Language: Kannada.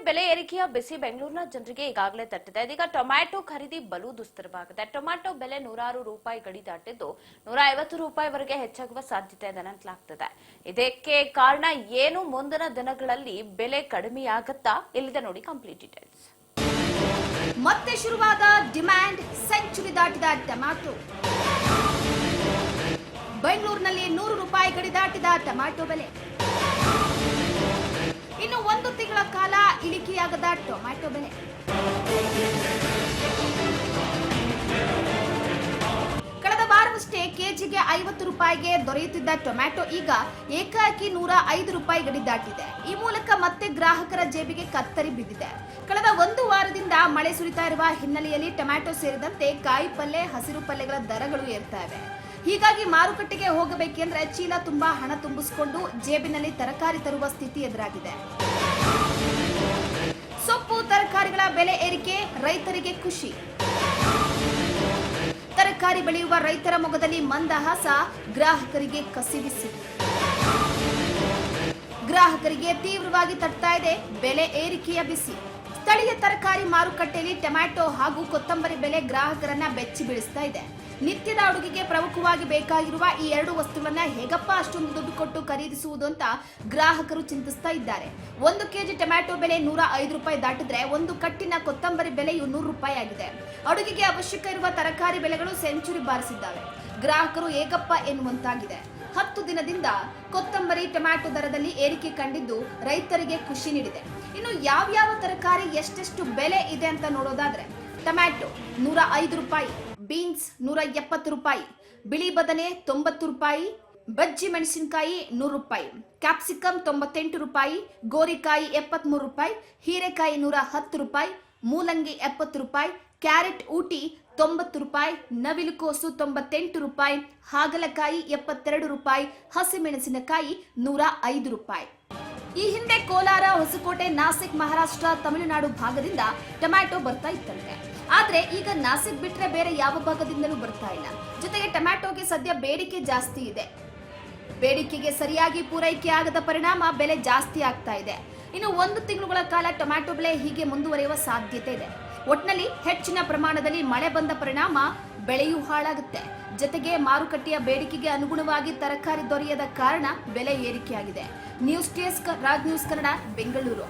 ಬೆಲೆ ಏರಿಕೆಯ ಬಿಸಿ ಬೆಂಗಳೂರಿನ ಜನರಿಗೆ ಈಗಾಗಲೇ ತಟ್ಟಿದೆ. ಇದೀಗ ಟೊಮ್ಯಾಟೊ ಖರೀದಿ ಬಲು ದುಸ್ತರವಾಗಿದೆ. ಟೊಮ್ಯಾಟೊ ಬೆಲೆ 106 ರೂಪಾಯಿ ಗಡಿ ದಾಟಿದ್ದು 150 ರೂಪಾಯಿವರೆಗೆ ಹೆಚ್ಚಾಗುವ ಸಾಧ್ಯತೆ ಇದೆ ಅನ್ನಲಾಗ್ತಿದೆ. ಇದಕ್ಕೆ ಕಾರಣ ಏನು? ಮುಂದಿನ ದಿನಗಳಲ್ಲಿ ಬೆಲೆ ಕಡಿಮೆಯಾಗುತ್ತಾ? ಇಲ್ಲಿದೆ ನೋಡಿ ಕಂಪ್ಲೀಟ್ ಡೀಟೇಲ್ಸ್. ಮತ್ತೆ ಶುರುವಾದ ಡಿಮ್ಯಾಂಡ್, ಸೆಂಚುರಿ ದಾಟಿದ ಟೊಮ್ಯಾಟೊ. ಬೆಂಗಳೂರಿನಲ್ಲಿ 100 ರೂಪಾಯಿ ಗಡಿ ದಾಟಿದ ಟೊಮ್ಯಾಟೊ ಬೆಲೆ. ಇನ್ನು 1 ತಿಂಗಳ ಕಾಲ ಇಳಿಕೆಯಾಗದ ಟೊಮ್ಯಾಟೊ ಬೆಲೆ. ಕಳೆದ ವಾರವಷ್ಟೇ ಕೆಜಿಗೆ 50 ರೂಪಾಯಿಗೆ ದೊರೆಯುತ್ತಿದ್ದ ಟೊಮ್ಯಾಟೊ ಈಗ ಏಕಾಏಕಿ 105 ರೂಪಾಯಿ ಗಡಿ ದಾಟಿದೆ. ಈ ಮೂಲಕ ಮತ್ತೆ ಗ್ರಾಹಕರ ಜೇಬಿಗೆ ಕತ್ತರಿ ಬಿದ್ದಿದೆ. ಕಳೆದ 1 ವಾರದಿಂದ ಮಳೆ ಸುರಿತಾ ಇರುವ ಹಿನ್ನೆಲೆಯಲ್ಲಿ ಟೊಮ್ಯಾಟೊ ಸೇರಿದಂತೆ ಕಾಯಿ ಪಲ್ಯ, ಹಸಿರು ಪಲ್ಯಗಳ ದರಗಳು ಏರ್ತಾ ಇವೆ. ಹೀಗಾಗಿ ಮಾರುಕಟ್ಟೆಗೆ ಹೋಗಬೇಕೆಂದ್ರೆ ಚೀಲ ತುಂಬಾ ಹಣ ತುಂಬಿಸಿಕೊಂಡು ಜೇಬಿನಲ್ಲಿ ತರಕಾರಿ ತರುವ ಸ್ಥಿತಿ ಎದುರಾಗಿದೆ. ಸೊಪ್ಪು ತರಕಾರಿಗಳ ಬೆಲೆ ಏರಿಕೆ ರೈತರಿಗೆ ಖುಷಿ. ತರಕಾರಿ ಬೆಳೆಯುವ ರೈತರ ಮೊಗದಲ್ಲಿ ಮಂದಹಾಸ, ಗ್ರಾಹಕರಿಗೆ ಕಸಿವಿಸಿ. ಗ್ರಾಹಕರಿಗೆ ತೀವ್ರವಾಗಿ ತಟ್ತಾ ಇದೆ ಬೆಲೆ ಏರಿಕೆಯ ಬಿಸಿ. ಸ್ಥಳೀಯ ತರಕಾರಿ ಮಾರುಕಟ್ಟೆಯಲ್ಲಿ ಟೊಮ್ಯಾಟೊ ಹಾಗೂ ಕೊತ್ತಂಬರಿ ಬೆಲೆ ಗ್ರಾಹಕರನ್ನ ಬೆಚ್ಚಿ ಬೀಳಿಸ್ತಾ ಇದೆ. ನಿತ್ಯದ ಅಡುಗೆಗೆ ಪ್ರಮುಖವಾಗಿ ಬೇಕಾಗಿರುವ ಈ 2 ವಸ್ತುಗಳನ್ನ ಹೇಗಪ್ಪ ಅಷ್ಟೊಂದು ದುಡ್ಡು ಕೊಟ್ಟು ಖರೀದಿಸುವುದು ಅಂತ ಗ್ರಾಹಕರು ಚಿಂತಿಸ್ತಾ ಇದ್ದಾರೆ. 1 ಕೆಜಿ ಟೊಮ್ಯಾಟೊ ಬೆಲೆ 105 ರೂಪಾಯಿ ದಾಟಿದ್ರೆ 1 ಕಟ್ಟಿನ ಕೊತ್ತಂಬರಿ ಬೆಲೆಯು 100 ರೂಪಾಯಿ ಆಗಿದೆ. ಅಡುಗೆಗೆ ಅವಶ್ಯಕ ಇರುವ ತರಕಾರಿ ಬೆಲೆಗಳು ಸೆಂಚುರಿ ಬಾರಿಸಿದ್ದಾವೆ. ಗ್ರಾಹಕರು ಹೇಗಪ್ಪ ಎನ್ನುವಂತಾಗಿದೆ. 10 ದಿನದಿಂದ ಕೊತ್ತಂಬರಿ, ಟೊಮ್ಯಾಟೊ ದರದಲ್ಲಿ ಏರಿಕೆ ಕಂಡಿದ್ದು ರೈತರಿಗೆ ಖುಷಿ ನೀಡಿದೆ. ಇನ್ನು ಯಾವ್ಯಾವ ತರಕಾರಿ ಎಷ್ಟೆಷ್ಟು ಬೆಲೆ ಇದೆ ಅಂತ ನೋಡೋದಾದ್ರೆ, ಟೊಮ್ಯಾಟೊ 105 ರೂಪಾಯಿ, ಬೀನ್ಸ್ 170 ರೂಪಾಯಿ, ಬಿಳಿ ಬದನೆ 90 ರೂಪಾಯಿ, ಬಜ್ಜಿ ಮೆಣಸಿನಕಾಯಿ 100 ರೂಪಾಯಿ, ಕ್ಯಾಪ್ಸಿಕಮ್ 98 ರೂಪಾಯಿ, ಗೋರಿಕಾಯಿ 73 ರೂಪಾಯಿ, ಹೀರೆಕಾಯಿ 110 ರೂಪಾಯಿ, ಮೂಲಂಗಿ 70 ರೂಪಾಯಿ, ಕ್ಯಾರೆಟ್ ಊಟಿ 90 ರೂಪಾಯಿ, ನವಿಲುಕೋಸು 98 ರೂಪಾಯಿ, ಹಾಗಲಕಾಯಿ 72 ರೂಪಾಯಿ, ಹಸಿಮೆಣಸಿನಕಾಯಿ 105 ರೂಪಾಯಿ. ಈ ಹಿಂದೆ ಕೋಲಾರ, ಹೊಸಕೋಟೆ, ನಾಸಿಕ್, ಮಹಾರಾಷ್ಟ್ರ, ತಮಿಳುನಾಡು ಭಾಗದಿಂದ ಟೊಮ್ಯಾಟೊ ಬರ್ತಾ ಇತ್ತಂತೆ. ಆದ್ರೆ ಈಗ ನಾಸಿಕ್ ಬಿಟ್ರೆ ಬೇರೆ ಯಾವ ಭಾಗದಿಂದಲೂ ಬರ್ತಾ ಇಲ್ಲ. ಜೊತೆಗೆ ಟೊಮ್ಯಾಟೊಗೆ ಸದ್ಯ ಬೇಡಿಕೆ ಜಾಸ್ತಿ ಇದೆ. ಬೇಡಿಕೆಗೆ ಸರಿಯಾಗಿ ಪೂರೈಕೆ ಆಗದ ಪರಿಣಾಮ ಬೆಲೆ ಜಾಸ್ತಿ ಆಗ್ತಾ ಇದೆ. ಇನ್ನು 1 ತಿಂಗಳುಗಳ ಕಾಲ ಟೊಮ್ಯಾಟೊ ಬೆಲೆ ಹೀಗೆ ಮುಂದುವರಿಯುವ ಸಾಧ್ಯತೆ ಇದೆ. ಒಟ್ನಲ್ಲಿ ಹೆಚ್ಚಿನ ಪ್ರಮಾಣದಲ್ಲಿ ಮಳೆ ಬಂದ ಪರಿಣಾಮ ಬೆಳೆಯೂ ಹಾಳಾಗುತ್ತೆ. ಜೊತೆಗೆ ಮಾರುಕಟ್ಟೆಯ ಬೇಡಿಕೆಗೆ ಅನುಗುಣವಾಗಿ ತರಕಾರಿ ದೊರೆಯದ ಕಾರಣ ಬೆಲೆ ಏರಿಕೆಯಾಗಿದೆ. News desk, Raj news Kannada, Bengaluru.